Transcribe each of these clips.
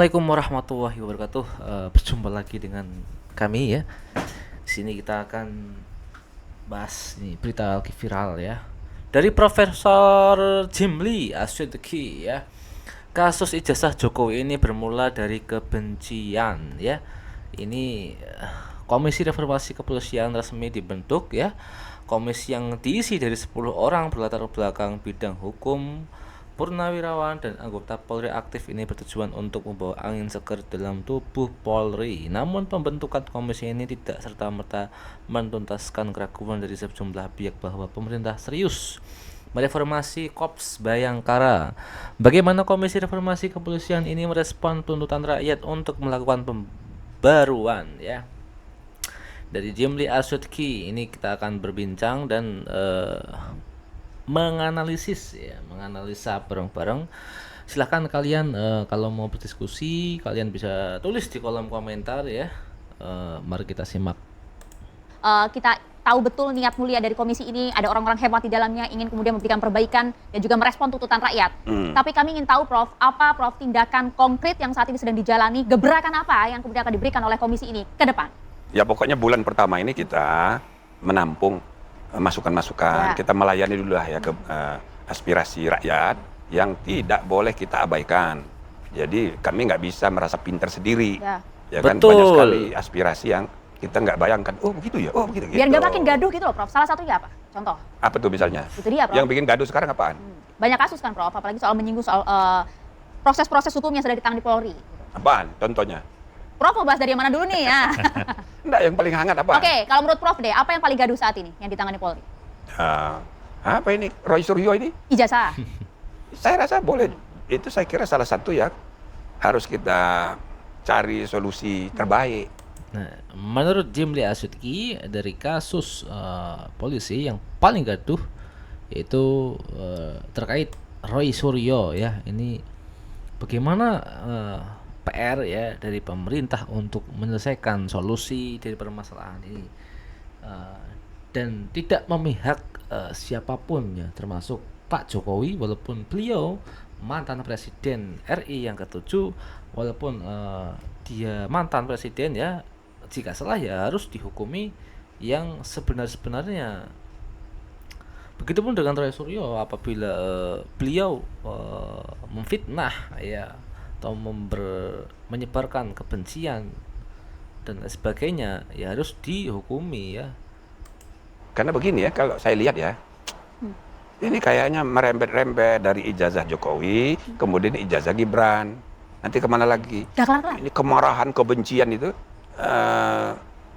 Assalamualaikum warahmatullahi wabarakatuh. Berjumpa lagi dengan kami ya. Di sini kita akan bahas ini berita lagi viral ya. Dari Profesor Jimli Asyidiki ya. Kasus ijazah Jokowi ini bermula dari kebencian ya. Ini Komisi Reformasi Kepolisian resmi dibentuk ya. Komisi yang diisi dari 10 orang berlatar belakang bidang hukum, purnawirawan dan anggota Polri aktif ini bertujuan untuk membawa angin segar dalam tubuh Polri. Namun pembentukan komisi ini tidak serta-merta menuntaskan keraguan dari sejumlah pihak bahwa pemerintah serius mereformasi Korps Bayangkara. Bagaimana Komisi Reformasi Kepolisian ini merespon tuntutan rakyat untuk melakukan pembaruan ya? Dari Jimli Asyidiki ini kita akan berbincang dan menganalisa bareng-bareng. Silahkan kalian kalau mau berdiskusi kalian bisa tulis di kolom komentar ya. Mari kita simak. Kita tahu betul niat mulia dari komisi ini, ada orang-orang hebat di dalamnya, ingin kemudian memberikan perbaikan dan juga merespon tuntutan rakyat. Tapi kami ingin tahu Prof, apa Prof tindakan konkret yang saat ini sedang dijalani, gebrakan apa yang kemudian akan diberikan oleh komisi ini ke depan? Ya pokoknya bulan pertama ini kita menampung masukan-masukan, kita melayani dulu lah ya ke aspirasi rakyat yang tidak boleh kita abaikan. Jadi kami nggak bisa merasa pintar sendiri, ya kan? Betul. Banyak sekali aspirasi yang kita nggak bayangkan. Oh begitu ya, oh begitu. Biar nggak makin gaduh gitu loh Prof. Salah satunya apa? Contoh? Apa tuh misalnya? Itu dia Prof. Yang bikin gaduh sekarang apaan? Banyak kasus kan Prof, apalagi soal menyinggung soal proses-proses hukum yang sudah ditangani Polri. Apaan? Contohnya? Prof mau bahas dari yang mana dulu nih ya? Enggak, yang paling hangat apa? Oke, kalau menurut Prof deh, apa yang paling gaduh saat ini yang ditangani Polri? Apa ini? Roy Suryo ini? Ijazah. Saya rasa boleh. Itu saya kira salah satu yang harus kita cari solusi terbaik. Nah, menurut Jimli Asyidiki dari kasus polisi yang paling gaduh yaitu terkait Roy Suryo ya. Ini bagaimana PR ya dari pemerintah untuk menyelesaikan solusi dari permasalahan ini dan tidak memihak siapapun ya, termasuk Pak Jokowi walaupun beliau mantan presiden RI yang ke-7, walaupun dia mantan presiden ya, jika salah ya harus dihukumi yang sebenar-benarnya. Begitupun dengan Roy Suryo apabila beliau memfitnah ya atau menyebarkan kebencian dan sebagainya ya harus dihukumi ya. Karena begini ya, kalau saya lihat ya, ini kayaknya merembet-rembet dari ijazah Jokowi, kemudian ijazah Gibran, nanti kemana lagi? Ini kemarahan, kebencian itu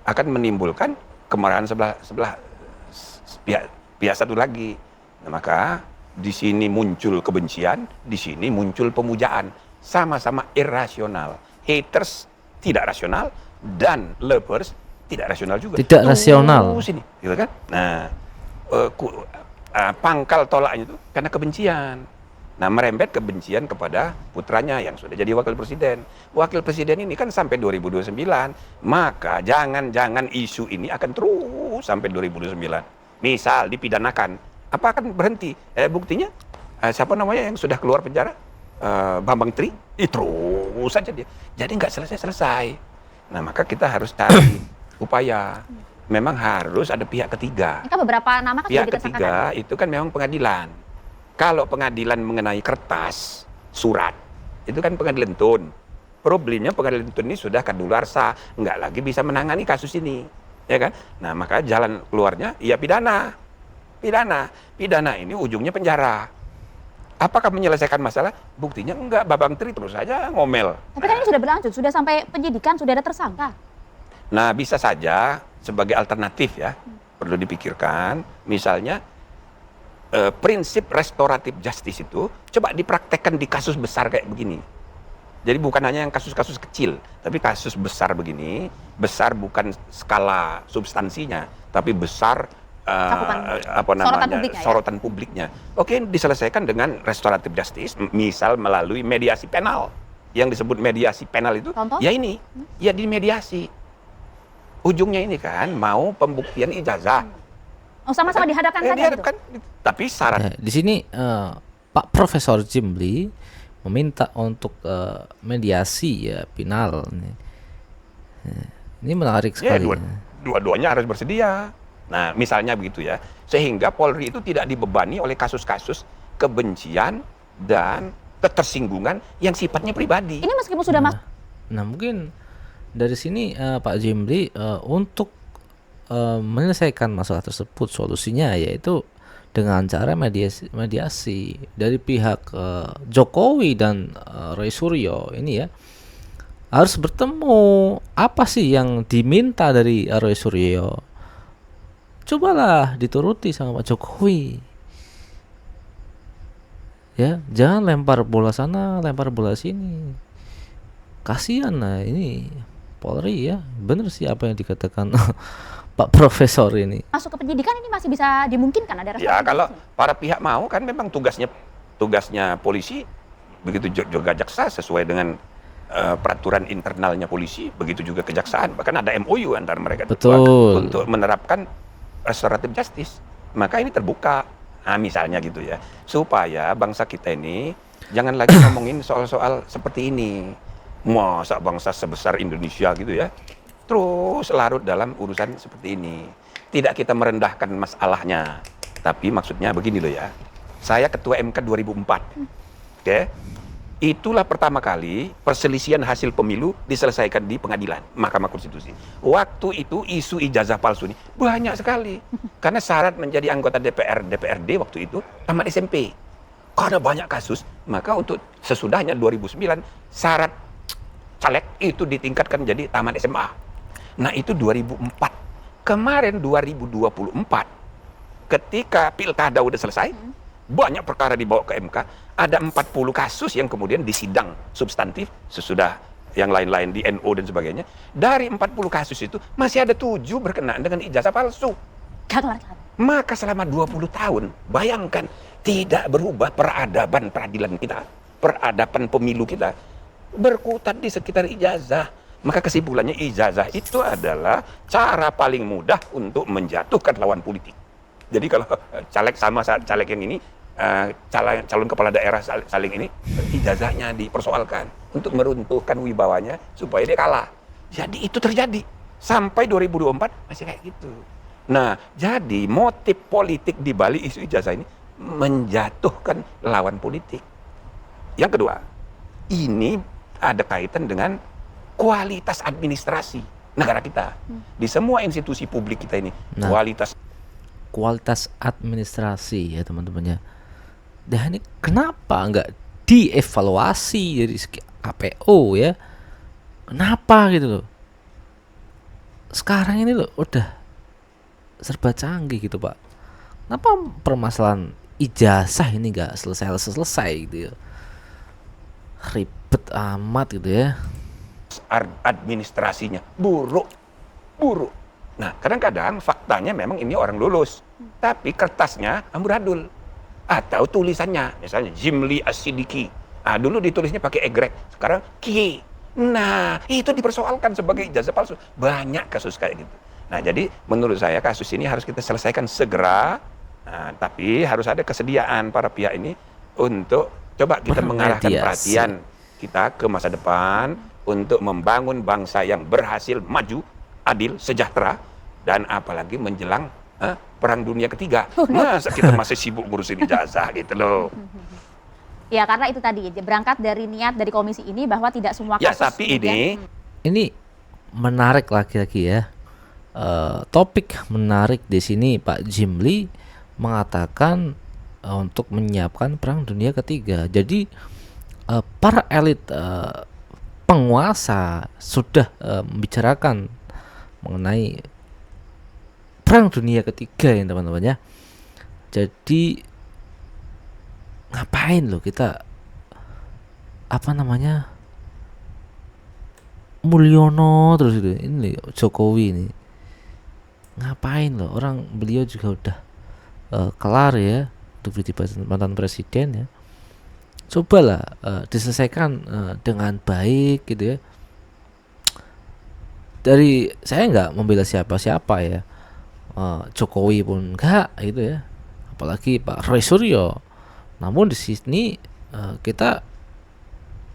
akan menimbulkan kemarahan sebelah pihak satu lagi. Nah, maka di sini muncul kebencian, di sini muncul pemujaan. Sama-sama irasional. Haters tidak rasional dan lovers tidak rasional juga. Tidak rasional. Sini, gitu kan? Nah, pangkal tolaknya itu karena kebencian. Nah, merembet kebencian kepada putranya yang sudah jadi wakil presiden. Wakil presiden ini kan sampai 2029, maka jangan-jangan isu ini akan terus sampai 2029. Misal dipidanakan, apa akan berhenti? Buktinya, siapa namanya yang sudah keluar penjara? Bambang Tri, terus saja dia. Jadi nggak selesai-selesai. Nah, maka kita harus cari upaya. Memang harus ada pihak ketiga. Ini kan beberapa nama kan pihak sudah ketiga itu kan memang pengadilan. Kalau pengadilan mengenai kertas, surat, itu kan pengadilan tun. Problemnya pengadilan tun ini sudah kadaluarsa, nggak lagi bisa menangani kasus ini, ya kan? Nah, maka jalan keluarnya ya pidana. Pidana ini ujungnya penjara. Apakah menyelesaikan masalah? Buktinya enggak, Babang Tri terus saja ngomel. Tapi kan ini sudah berlanjut, sudah sampai penyidikan, sudah ada tersangka. Nah, bisa saja sebagai alternatif ya, perlu dipikirkan. Misalnya, prinsip restoratif justice itu coba dipraktekkan di kasus besar kayak begini. Jadi bukan hanya yang kasus-kasus kecil, tapi kasus besar begini, besar bukan skala substansinya, tapi besar sorotan publiknya. Oke, diselesaikan dengan restoratif justice, misal melalui mediasi penal. Yang disebut mediasi penal itu, contoh? Ya ini, ya di mediasi. Ujungnya ini kan mau pembuktian ijazah. Oh, sama-sama dihadapkan saja dihadapkan, gitu. Tapi syarat. Nah, di sini Pak Profesor Jimli meminta untuk mediasi ya final. Ini menarik Ya, sekali. dua-duanya harus bersedia. Nah, misalnya begitu ya. Sehingga Polri itu tidak dibebani oleh kasus-kasus kebencian dan ketersinggungan yang sifatnya pribadi. Ini meskipun sudah masuk Nah, mungkin dari sini Pak Jimli untuk menyelesaikan masalah tersebut, solusinya yaitu dengan cara mediasi dari pihak Jokowi dan Roy Suryo ini ya, harus bertemu. Apa sih yang diminta dari Roy Suryo? Cobalah dituruti sama Pak Jokowi. Ya, jangan lempar bola sana, lempar bola sini. Kasihan lah ini Polri ya. Bener sih apa yang dikatakan Pak Profesor ini. ke penyidikan, ini masih bisa dimungkinkan ada Ya, rasa kalau para pihak mau kan memang tugasnya polisi, begitu juga jaksa sesuai dengan peraturan internalnya polisi, begitu juga kejaksaan, bahkan ada MOU antara mereka Betul. untuk menerapkan restoratif justice. Maka ini terbuka, nah, misalnya gitu ya, supaya bangsa kita ini jangan lagi ngomongin soal-soal seperti ini. Masa bangsa sebesar Indonesia gitu ya, terus larut dalam urusan seperti ini. Tidak kita merendahkan masalahnya, tapi maksudnya begini loh ya. Saya ketua MK 2004, oke? Itulah pertama kali perselisihan hasil pemilu diselesaikan di pengadilan, Mahkamah Konstitusi. Waktu itu isu ijazah palsu ini banyak sekali. Karena syarat menjadi anggota DPRD waktu itu tamat SMP. Karena banyak kasus, maka untuk sesudahnya 2009 syarat caleg itu ditingkatkan jadi tamat SMA. Nah, itu 2004. Kemarin 2024 ketika pilkada udah selesai, banyak perkara dibawa ke MK, ada 40 kasus yang kemudian disidang substantif sesudah yang lain-lain di NO dan sebagainya. Dari 40 kasus itu masih ada 7 berkenaan dengan ijazah palsu. Maka selama 20 tahun, bayangkan, tidak berubah peradaban peradilan kita, peradaban pemilu kita, berkutat di sekitar ijazah. Maka kesimpulannya ijazah itu adalah cara paling mudah untuk menjatuhkan lawan politik. Jadi kalau caleg sama caleg yang ini, calon kepala daerah saling ini, ijazahnya dipersoalkan untuk meruntuhkan wibawanya supaya dia kalah. Jadi itu terjadi sampai 2024 masih kayak gitu. Nah, jadi motif politik di balik isu ijazah ini menjatuhkan lawan politik. Yang kedua, ini ada kaitan dengan kualitas administrasi negara kita. Di semua institusi publik kita ini, kualitas administrasi ya teman-teman ya. Dan ini kenapa nggak dievaluasi dari segi KPO ya? Kenapa gitu loh? Sekarang ini loh udah serba canggih gitu Pak. Kenapa permasalahan ijazah ini nggak selesai gitu ya? Ribet amat gitu ya. Administrasinya buruk. Nah, kadang-kadang faktanya memang ini orang lulus, tapi kertasnya amburadul atau tulisannya, misalnya Jimli As-Sidiki. Nah, dulu ditulisnya pakai egrek, sekarang Ki. Nah, itu dipersoalkan sebagai ijazah palsu. Banyak kasus kayak gitu. Nah, jadi menurut saya kasus ini harus kita selesaikan segera. Nah, tapi harus ada kesediaan para pihak ini untuk coba kita mengarahkan perhatian kita ke masa depan untuk membangun bangsa yang berhasil maju, adil, sejahtera, dan apalagi menjelang Perang Dunia Ketiga. Masa kita masih sibuk ngurusin ijazah gitu loh. Ya, karena itu tadi berangkat dari niat dari komisi ini bahwa tidak semua kasus. Ya, tapi ini menarik lagi-lagi ya. Topik menarik di sini Pak Jimli mengatakan untuk menyiapkan Perang Dunia Ketiga. Jadi para elit penguasa sudah membicarakan mengenai Perang Dunia Ketiga ya teman-teman ya. Jadi ngapain loh kita Mulyono terus itu ini Jokowi ini ngapain loh, orang beliau juga udah kelar ya untuk jadi mantan presiden ya. Cobalah diselesaikan dengan baik gitu ya. Dari saya nggak membela siapa-siapa ya, Jokowi pun enggak gitu ya, apalagi Pak Roy Suryo. Namun di sini kita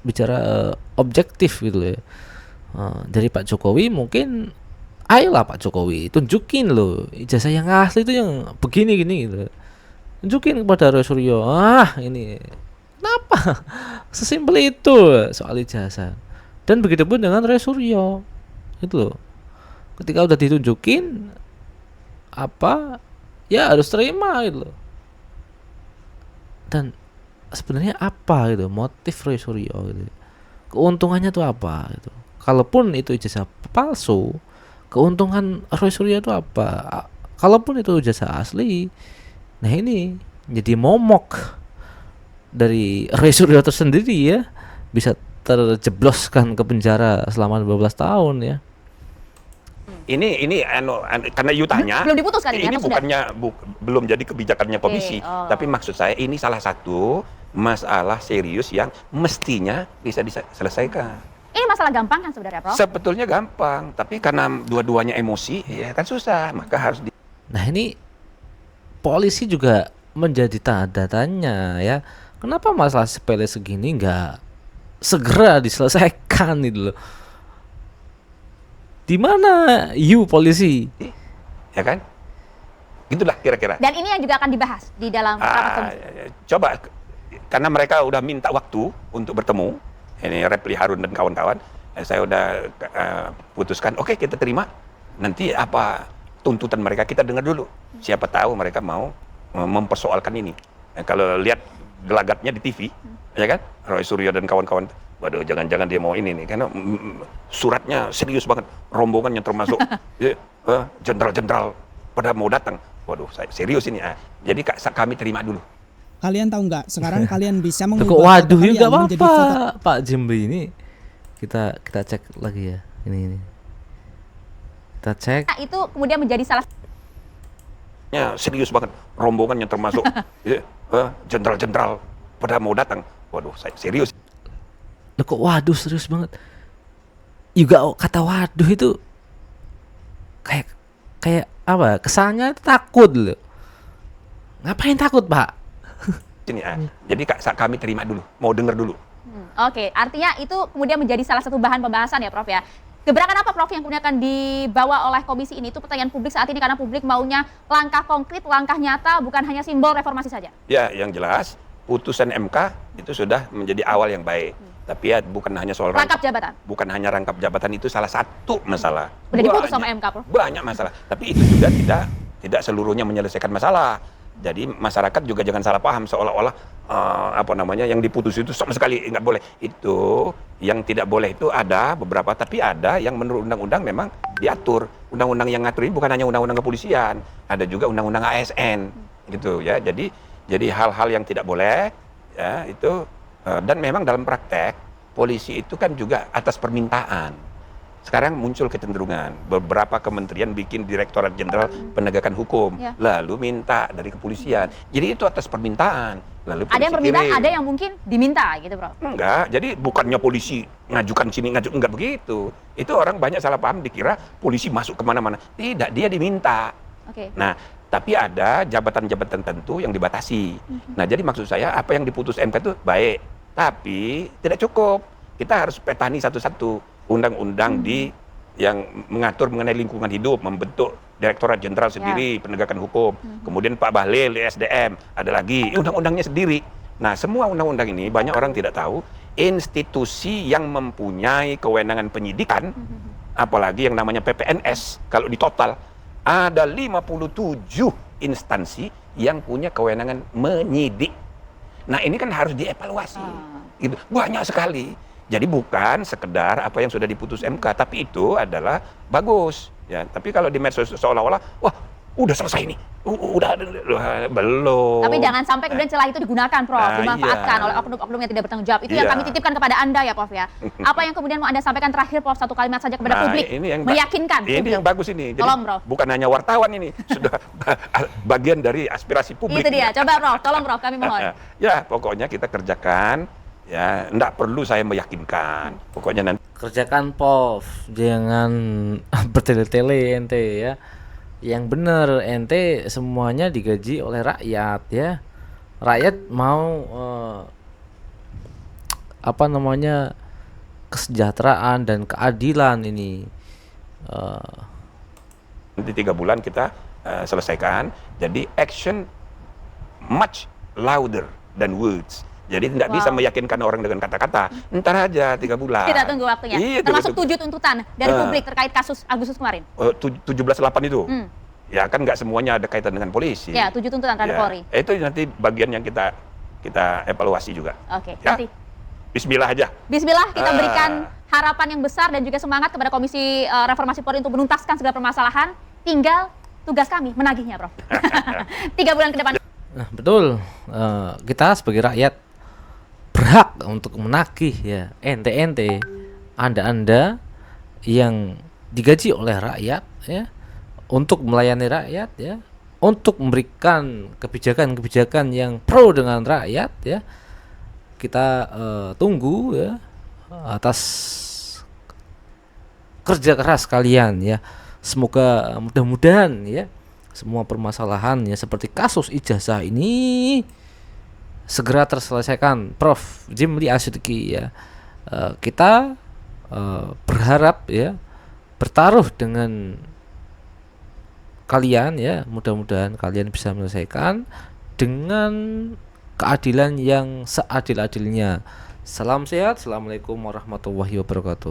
bicara objektif gitu ya. Dari Pak Jokowi mungkin, ayolah Pak Jokowi tunjukin loh ijazah yang asli itu yang begini gini gitu. Tunjukin kepada Roy Suryo. Ini kenapa sesimpel itu soal ijazah. Dan begitupun dengan Roy Suryo itu loh. Ketika udah ditunjukin apa, ya harus terima gitu loh. Dan sebenarnya apa gitu motif Roy Suryo gitu, keuntungannya tuh apa gitu. Kalaupun itu ijazah palsu, keuntungan Roy Suryo itu apa? Kalaupun itu ijazah asli, nah ini jadi momok dari Roy Suryo tersendiri ya, bisa terjebloskan ke penjara selama 12 tahun ya. Ini karena yutanya belum diputus kan ini bukannya belum jadi kebijakannya komisi, tapi maksud saya ini salah satu masalah serius yang mestinya bisa diselesaikan. Ini masalah gampang kan sebenarnya, Prof? Sebetulnya gampang, tapi karena dua-duanya emosi, ya kan susah, maka harus Nah ini polisi juga menjadi tanda tanya ya, kenapa masalah sepele segini nggak segera diselesaikan gitu loh. Di mana polisi? Ya kan? Gitulah kira-kira. Dan ini yang juga akan dibahas di dalam rapat komisi. Coba, karena mereka udah minta waktu untuk bertemu, ini Repli Harun dan kawan-kawan, saya udah putuskan, oke, kita terima, nanti apa tuntutan mereka kita dengar dulu. Siapa tahu mereka mau mempersoalkan ini. Kalau lihat gelagatnya di TV, ya kan, Roy Suryo dan kawan-kawan, waduh, jangan-jangan dia mau ini nih, karena suratnya serius banget, rombongannya termasuk jenderal-jenderal pada mau datang. Waduh, serius ini. Jadi kami terima dulu. Kalian tahu nggak? Sekarang kalian bisa Kok mengubah waduh kalian nggak menjadi apa-apa voter. Pak Jimli ini. Kita cek lagi ya. Ini. Kita cek. Nah, itu kemudian menjadi salah Serius banget, rombongannya termasuk jenderal-jenderal pada mau datang. Waduh, serius. Loh, kok waduh serius banget. Juga kata waduh itu kayak apa? Kesannya takut loh. Ngapain takut, Pak? Ini jadi kami terima dulu, mau dengar dulu. Oke, artinya itu kemudian menjadi salah satu bahan pembahasan ya, Prof ya. Gebrakan apa, Prof, yang kemudian akan dibawa oleh komisi ini? Itu pertanyaan publik saat ini karena publik maunya langkah konkret, langkah nyata, bukan hanya simbol reformasi saja. Ya, yang jelas putusan MK itu sudah menjadi awal yang baik. Tapi ya bukan hanya soal rangkap jabatan. Bukan hanya rangkap jabatan, itu salah satu masalah. Udah diputus sama MK, Prof. Banyak masalah. Tapi itu juga tidak seluruhnya menyelesaikan masalah. Jadi masyarakat juga jangan salah paham seolah-olah yang diputus itu sama sekali nggak boleh. Itu yang tidak boleh itu ada beberapa, tapi ada yang menurut undang-undang memang diatur. Undang-undang yang ngatur ini bukan hanya undang-undang kepolisian, ada juga undang-undang ASN gitu ya. Jadi hal-hal yang tidak boleh ya itu dan memang dalam praktek polisi itu kan juga atas permintaan. Sekarang muncul kecenderungan beberapa kementerian bikin Direktorat Jenderal Penegakan Hukum, lalu minta dari kepolisian. Jadi itu atas permintaan. Lalu ada yang permintaan, ada yang mungkin diminta gitu, Prof. Enggak, jadi bukannya polisi ngajukan sini enggak begitu. Itu orang banyak salah paham, dikira polisi masuk kemana-mana. Tidak, dia diminta. Nah, tapi ada jabatan-jabatan tertentu yang dibatasi. Nah, jadi maksud saya apa yang diputus MK itu baik, tapi tidak cukup. Kita harus petani satu-satu. Undang-undang yang mengatur mengenai lingkungan hidup, membentuk Direktorat Jenderal sendiri, penegakan hukum. Kemudian Pak Bahlil di SDM, ada lagi undang-undangnya sendiri. Nah, semua undang-undang ini banyak orang tidak tahu, institusi yang mempunyai kewenangan penyidikan, apalagi yang namanya PPNS, kalau di total ada 57 instansi yang punya kewenangan menyidik. Nah, ini kan harus dievaluasi. Gitu. Banyak sekali. Jadi bukan sekedar apa yang sudah diputus MK, tapi itu adalah bagus. Ya, tapi kalau di medsos seolah-olah, wah, udah selesai nih, udah belum. Tapi jangan sampai kemudian celah itu digunakan, Prof, dimanfaatkan oleh oknum-oknum yang tidak bertanggung jawab. Itu yang kami titipkan kepada Anda ya, Prof ya. Apa yang kemudian mau Anda sampaikan terakhir, Prof, satu kalimat saja kepada publik, ini yang meyakinkan. Ini yang bagus ini. Jadi, tolong, Prof. Bukan hanya wartawan ini, sudah bagian dari aspirasi publik. Itu dia. Coba, Prof, tolong, Prof, kami mohon. Ya, pokoknya kita kerjakan. Ya, enggak perlu saya meyakinkan. Pokoknya nanti kerjakan, Prof. Jangan bertele-tele ente ya. Yang benar, ente semuanya digaji oleh rakyat ya. Rakyat mau apa namanya, kesejahteraan dan keadilan ini. Nanti 3 bulan kita selesaikan. Jadi action much louder than words. Jadi tidak bisa meyakinkan orang dengan kata-kata. Ntar aja 3 bulan. Kita tunggu waktunya. Iya, Termasuk tunggu. 7 tuntutan dari publik terkait kasus Agustus kemarin. 17/8 itu. Ya kan nggak semuanya ada kaitan dengan polisi. Ya, 7 tuntutan terhadap Polri. Itu nanti bagian yang kita evaluasi juga. Oke, Ya. nanti. Bismillah aja. Bismillah, kita berikan harapan yang besar dan juga semangat kepada Komisi Reformasi Polri untuk menuntaskan segala permasalahan. Tinggal tugas kami menagihnya, Prof. 3 bulan ke depan. Nah, betul. Kita sebagai rakyat berhak untuk menagih ya, ente-ente, Anda yang digaji oleh rakyat ya, untuk melayani rakyat ya, untuk memberikan kebijakan-kebijakan yang pro dengan rakyat ya. Kita tunggu ya atas kerja keras kalian ya. Semoga mudah-mudahan ya semua permasalahan ya seperti kasus ijazah ini segera terselesaikan. Prof Jimli Asyidiki ya. Kita berharap ya bertaruh dengan kalian ya, mudah-mudahan kalian bisa menyelesaikan dengan keadilan yang seadil-adilnya. Salam sehat. Assalamualaikum warahmatullahi wabarakatuh.